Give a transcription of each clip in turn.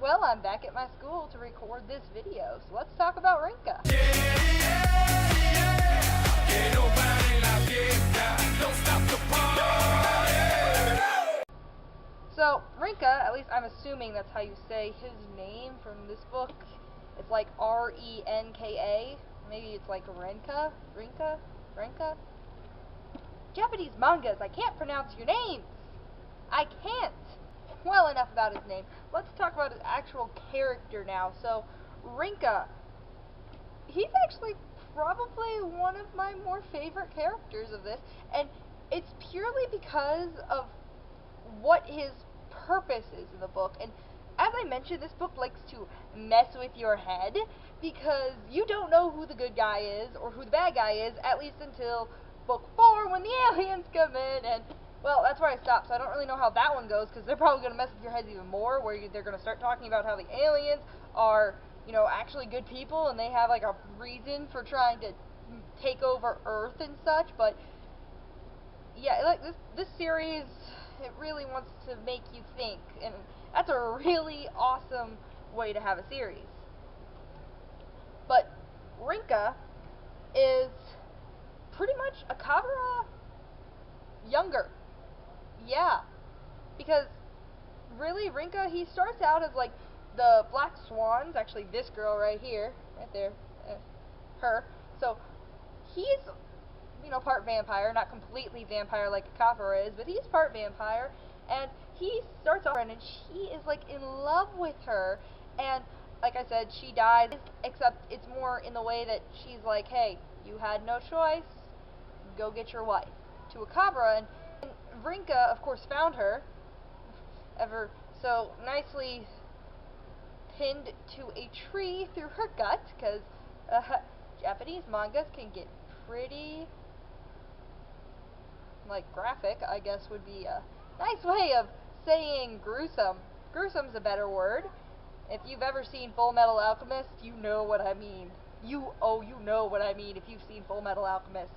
Well, I'm back at my school to record this video, so let's talk about Renka. So, Renka, at least I'm assuming that's how you say his name from this book. It's like R-E-N-K-A. Maybe it's like Renka? Renka? Japanese mangas, I can't pronounce your names! I can't! Well, enough about his name. Let's talk about his actual character now. So, Renka, he's actually probably one of my more favorite characters of this, and it's purely because of what his purpose is in the book. And as I mentioned, this book likes to mess with your head, because you don't know who the good guy is, or who the bad guy is, at least until book 4, when the aliens come in, and well, that's where I stopped, so I don't really know how that one goes, because they're probably going to mess with your heads even more, where they're going to start talking about how the aliens are, actually good people, and they have, like, a reason for trying to take over Earth and such. But yeah, like, this series, it really wants to make you think, and that's a really awesome way to have a series. But Renka is pretty much a Kabura younger. Yeah, because really, Renka, he starts out as like the Black Swans, actually this girl right here, right there, her. So he's, part vampire, not completely vampire like Kabura is, but he's part vampire, and he starts off and she is like in love with her, and like I said, she dies, except it's more in the way that she's like, hey, you had no choice, go get your wife, to a Kabura. And Renka, of course, found her, ever so nicely pinned to a tree through her gut, because Japanese mangas can get pretty, like, graphic, I guess would be a nice way of saying gruesome. Gruesome's a better word. If you've ever seen Full Metal Alchemist, you know what I mean. You know what I mean if you've seen Full Metal Alchemist.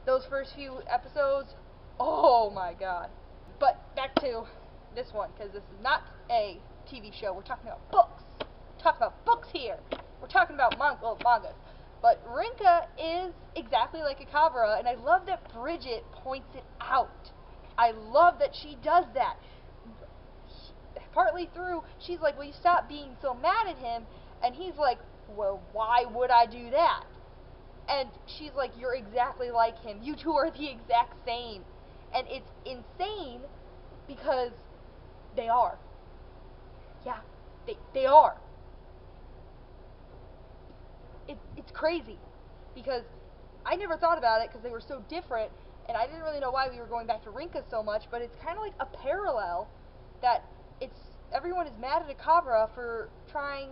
Those first few episodes, oh my god. But back to this one, because this is not a TV show. We're talking about books. We're talking about books here. We're talking about mangas. But Renka is exactly like a Kabura, and I love that Bridget points it out. I love that she does that. Partly through, she's like, will you stop being so mad at him? And he's like, well, why would I do that? And she's like, you're exactly like him. You two are the exact same. And it's insane because they are. Yeah, they are. It's crazy because I never thought about it because they were so different, and I didn't really know why we were going back to Renka so much, but it's kind of like a parallel that everyone is mad at a Kabura for trying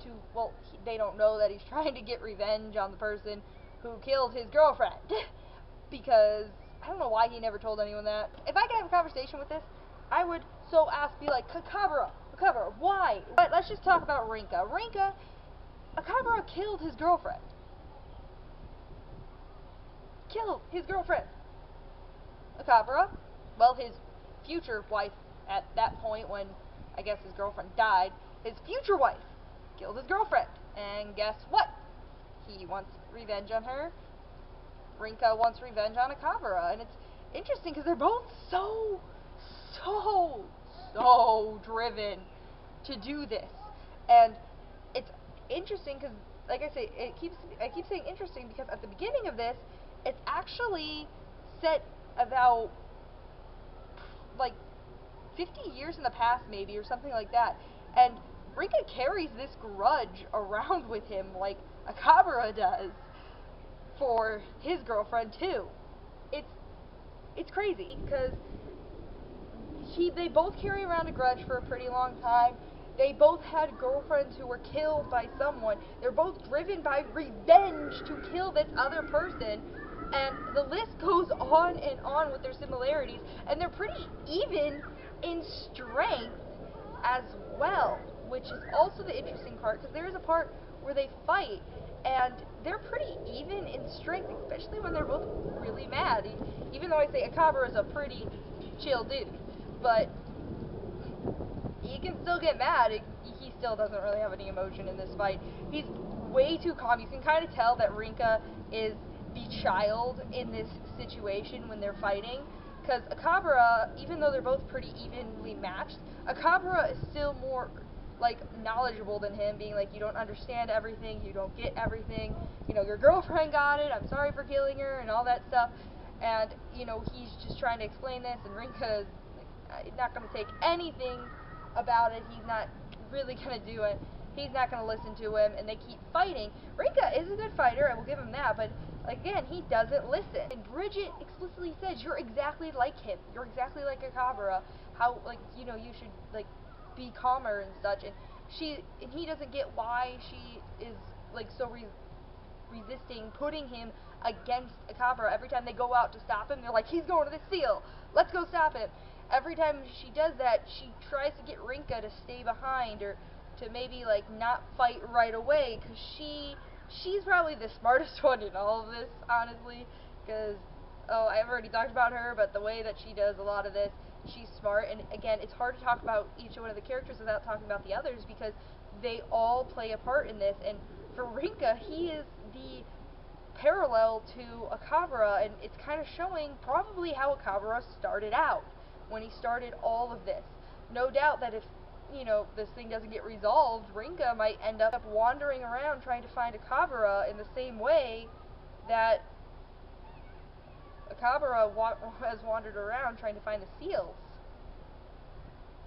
to, well, they don't know that he's trying to get revenge on the person who killed his girlfriend. Because I don't know why he never told anyone that. If I could have a conversation with this, I would be like, Kabura, why? But let's just talk about Renka. Kabura killed his girlfriend. Kabura, well, his future wife at that point, when I guess his girlfriend died, his future wife killed his girlfriend. And guess what? He wants revenge on her. Renka wants revenge on a Kabura. And it's interesting because they're both so driven to do this. And it's interesting because, like I say, I keep saying interesting because at the beginning of this, it's actually set about like 50 years in the past, maybe, or something like that. And Renka carries this grudge around with him like a Kabura does for his girlfriend too. It's crazy because they both carry around a grudge for a pretty long time. They both had girlfriends who were killed by someone. They're both driven by revenge to kill this other person. And the list goes on and on with their similarities. And they're pretty even in strength as well, which is also the interesting part, because there is a part where they fight, and they're pretty even in strength, especially when they're both really mad. Even though I say Kabura is a pretty chill dude, but you can still get mad. He still doesn't really have any emotion in this fight. He's way too calm. You can kind of tell that Renka is the child in this situation when they're fighting. Because Akabara, even though they're both pretty evenly matched, Akabara is still more, like, knowledgeable than him, being like, you don't understand everything, you don't get everything, you know, your girlfriend got it, I'm sorry for killing her, and all that stuff. And, you know, he's just trying to explain this, and Renka is not going to take anything about it. He's not really going to do it. He's not going to listen to him, and they keep fighting. Renka is a good fighter, I will give him that, but again, he doesn't listen. And Bridget explicitly says, you're exactly like him. You're exactly like Akabara. How, like, you know, you should, like, be calmer and such. And he doesn't get why she is, like, so resisting putting him against Akabara. Every time they go out to stop him, they're like, he's going to the seal. Let's go stop him. Every time she does that, she tries to get Renka to stay behind or to maybe, like, not fight right away, because she's probably the smartest one in all of this, honestly, because, oh, I've already talked about her, but the way that she does a lot of this, she's smart. And again, it's hard to talk about each one of the characters without talking about the others, because they all play a part in this. And for Renka, he is the parallel to Akabara, and it's kind of showing probably how Akabara started out when he started all of this. No doubt that if, you know, this thing doesn't get resolved, Renka might end up wandering around trying to find Akabara in the same way that Akabara has wandered around trying to find the seals.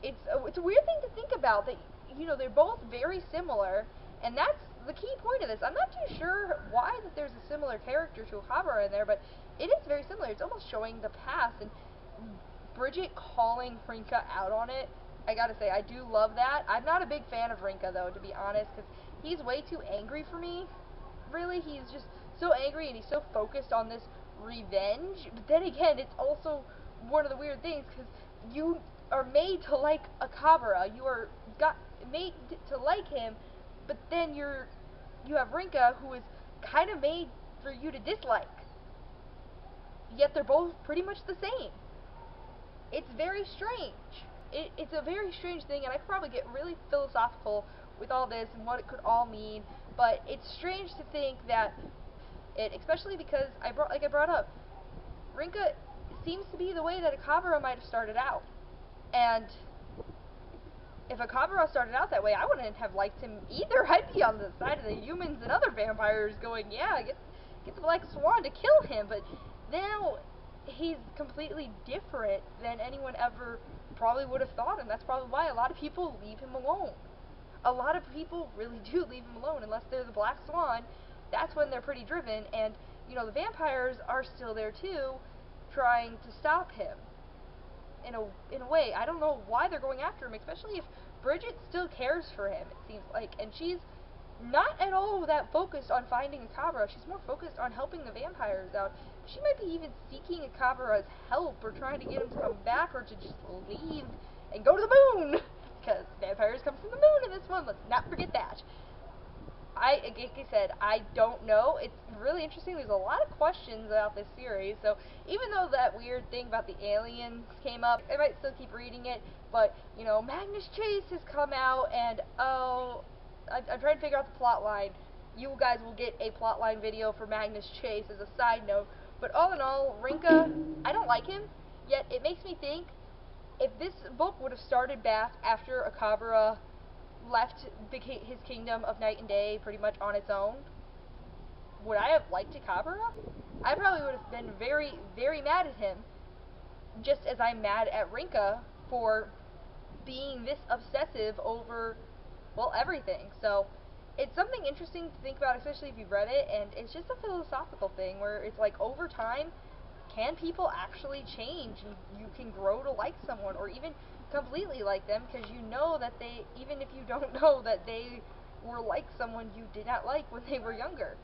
It's a weird thing to think about, that, you know, they're both very similar, and that's the key point of this. I'm not too sure why that there's a similar character to Akabara in there, but it is very similar. It's almost showing the past, and Bridget calling Renka out on it, I gotta say, I do love that. I'm not a big fan of Renka, though, to be honest, because he's way too angry for me. Really, he's just so angry, and he's so focused on this revenge. But then again, it's also one of the weird things, because you are made to like Akabara. You are made to like him, but then you have Renka, who is kind of made for you to dislike. Yet they're both pretty much the same. It's very strange. It's a very strange thing, and I could probably get really philosophical with all this and what it could all mean, but it's strange to think that especially because I brought up, Renka seems to be the way that Akabara might have started out. And if Akabara started out that way, I wouldn't have liked him either. I'd be on the side of the humans and other vampires going, yeah, get the Black Swan to kill him, but now he's completely different than anyone ever probably would have thought, and that's probably why a lot of people leave him alone. A lot of people really do leave him alone, unless they're the Black Swan. That's when they're pretty driven, and, you know, the vampires are still there too, trying to stop him. In a way, I don't know why they're going after him, especially if Bridget still cares for him, it seems like, and she's not at all that focused on finding Akabara. She's more focused on helping the vampires out. She might be even seeking Akabara's help, or trying to get him to come back, or to just leave and go to the moon, because vampires come from the moon in this one, let's not forget that. Like I said, I don't know. It's really interesting. There's a lot of questions about this series, so even though that weird thing about the aliens came up, I might still keep reading it, but, you know, Magnus Chase has come out, and, oh, I'm trying to figure out the plot line. You guys will get a plotline video for Magnus Chase as a side note, but all in all, Renka, I don't like him, yet it makes me think, if this book would have started back after Akabara left his kingdom of night and day pretty much on its own, would I have liked Akabara? I probably would have been very, very mad at him, just as I'm mad at Renka for being this obsessive over, well, everything. So it's something interesting to think about, especially if you've read it, and it's just a philosophical thing where it's like, over time, can people actually change, and you can grow to like someone, or even completely like them, because you know that they, even if you don't know that they were like someone you did not like when they were younger.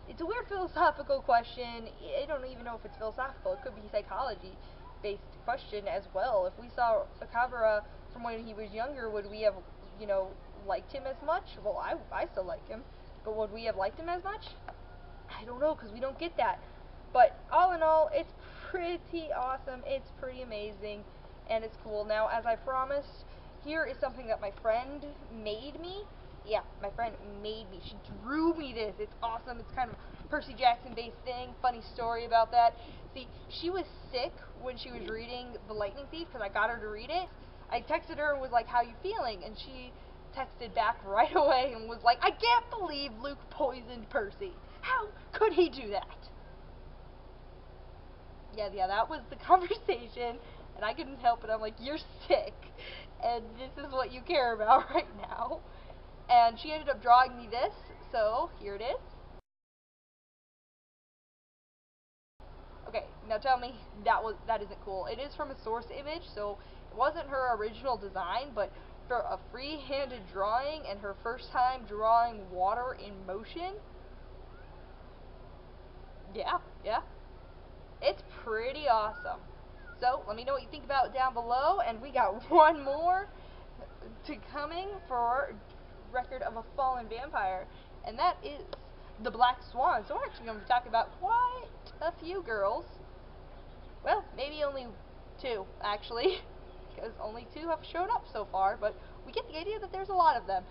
It's a weird philosophical question. I don't even know if it's philosophical. It could be psychology-based question as well. If we saw Akabara from when he was younger, would we have, you know, liked him as much? Well, I still like him, but would we have liked him as much? I don't know, because we don't get that. But all in all, it's pretty awesome. It's pretty amazing, and it's cool. Now, as I promised, here is something that my friend made me. Yeah, my friend made me. She drew me this. It's awesome. It's kind of Percy Jackson based thing. Funny story about that. See, she was sick when she was reading The Lightning Thief because I got her to read it. I texted her and was like, "How you feeling?" And she texted back right away and was like, "I can't believe Luke poisoned Percy. How could he do that?" Yeah, that was the conversation, and I couldn't help it. I'm like, "You're sick, and this is what you care about right now." And she ended up drawing me this, so here it is. Okay, now tell me that isn't cool. It is from a source image, so it wasn't her original design, but for a free-handed drawing and her first time drawing water in motion, yeah, it's pretty awesome. So let me know what you think about it down below, and we got one more to coming for Record of a Fallen Vampire, and that is the Black Swan. So we're actually going to be talking about quite a few girls. Well, maybe only two, actually, because only two have shown up so far, but we get the idea that there's a lot of them.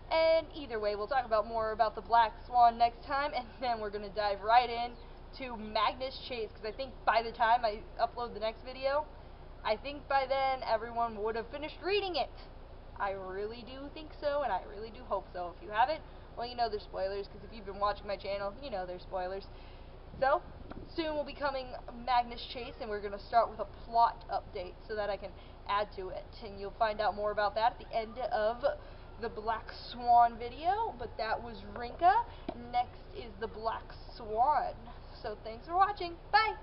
And either way, we'll talk about more about the Black Swan next time, and then we're going to dive right in to Magnus Chase, because I think by the time I upload the next video, I think by then everyone would have finished reading it. I really do think so, and I really do hope so. If you haven't, well, you know there's spoilers, because if you've been watching my channel, you know there's spoilers. So, soon will be coming Magnus Chase, and we're going to start with a plot update so that I can add to it. And you'll find out more about that at the end of the Black Swan video, but that was Renka. Next is the Black Swan. So thanks for watching. Bye!